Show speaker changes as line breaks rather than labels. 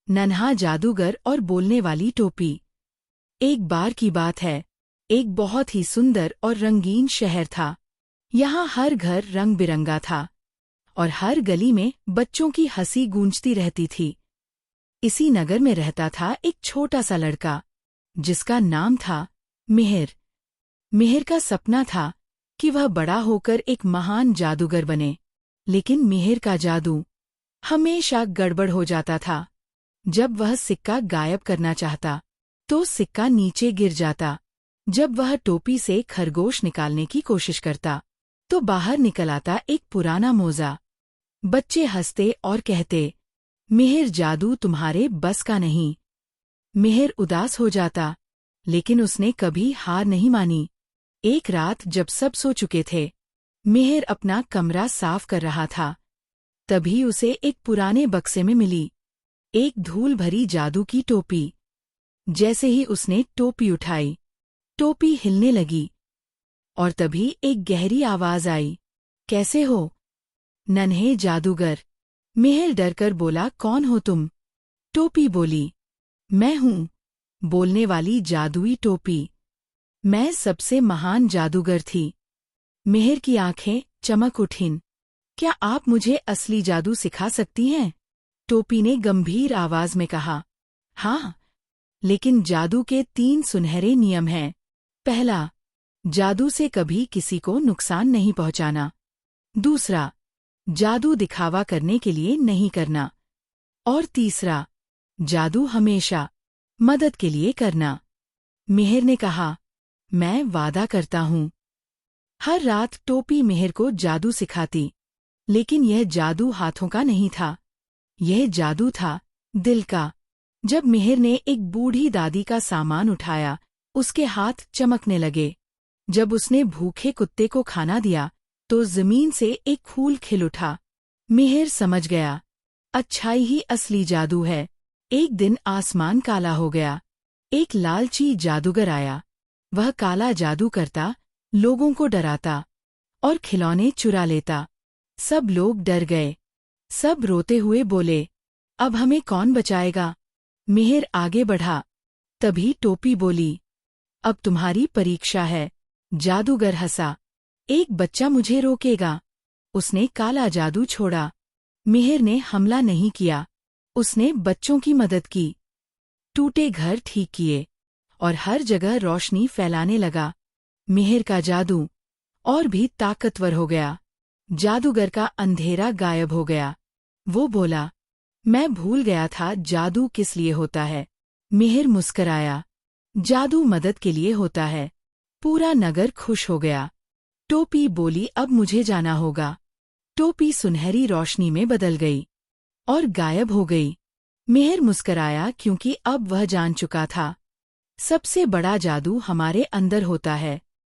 नन्हा जादूगर और बोलने वाली टोपी। एक बार की बात है, एक बहुत ही सुंदर और रंगीन शहर था। यहाँ हर घर रंग बिरंगा था और हर गली में बच्चों की हंसी गूंजती रहती थी। इसी नगर में रहता था एक छोटा सा लड़का, जिसका नाम था मिहिर। मिहिर का सपना था कि वह बड़ा होकर एक महान जादूगर बने, लेकिन मिहिर का जादू हमेशा गड़बड़ हो जाता था। जब वह सिक्का गायब करना चाहता, तो सिक्का नीचे गिर जाता। जब वह टोपी से खरगोश निकालने की कोशिश करता, तो बाहर निकल आता एक पुराना मोजा। बच्चे हंसते और कहते, मिहिर, जादू तुम्हारे बस का नहीं। मिहिर उदास हो जाता, लेकिन उसने कभी हार नहीं मानी। एक रात जब सब सो चुके थे, मिहिर अपना कमरा साफ कर रहा था। तभी उसे एक पुराने बक्से में मिली एक धूल भरी जादू की टोपी। जैसे ही उसने टोपी उठाई, टोपी हिलने लगी और तभी एक गहरी आवाज आई, कैसे हो नन्हे जादूगर? मिहिर डरकर बोला, कौन हो तुम? टोपी बोली, मैं हूँ बोलने वाली जादुई टोपी। मैं सबसे महान जादूगर थी। मिहिर की आंखें चमक उठीं। क्या आप मुझे असली जादू सिखा सकती हैं? टोपी ने गंभीर आवाज में कहा, हाँ, लेकिन जादू के 3 सुनहरे नियम हैं। पहला, जादू से कभी किसी को नुकसान नहीं पहुंचाना। दूसरा, जादू दिखावा करने के लिए नहीं करना। और तीसरा, जादू हमेशा मदद के लिए करना। मिहिर ने कहा, मैं वादा करता हूँ। हर रात टोपी मिहिर को जादू सिखाती, लेकिन यह जादू हाथों का नहीं था, यह जादू था दिल का। जब मिहिर ने एक बूढ़ी दादी का सामान उठाया, उसके हाथ चमकने लगे। जब उसने भूखे कुत्ते को खाना दिया, तो जमीन से एक फूल खिल उठा। मिहिर समझ गया, अच्छाई ही असली जादू है। एक दिन आसमान काला हो गया। एक लालची जादूगर आया। वह काला जादू करता, लोगों को डराता और खिलौने चुरा लेता। सब लोग डर गए। सब रोते हुए बोले, अब हमें कौन बचाएगा? मिहिर आगे बढ़ा। तभी टोपी बोली, अब तुम्हारी परीक्षा है। जादूगर हंसा, एक बच्चा मुझे रोकेगा? उसने काला जादू छोड़ा। मिहिर ने हमला नहीं किया, उसने बच्चों की मदद की। टूटे घर ठीक किए और हर जगह रोशनी फैलाने लगा। मिहिर का जादू और भी ताकतवर हो गया। जादूगर का अंधेरा गायब हो गया। वो बोला, मैं भूल गया था जादू किस लिए होता है। मिहिर मुस्कराया, जादू मदद के लिए होता है। पूरा नगर खुश हो गया। टोपी बोली, अब मुझे जाना होगा। टोपी सुनहरी रोशनी में बदल गई और गायब हो गई। मिहिर मुस्कराया, क्योंकि अब वह जान चुका था, सबसे बड़ा जादू हमारे अंदर होता है।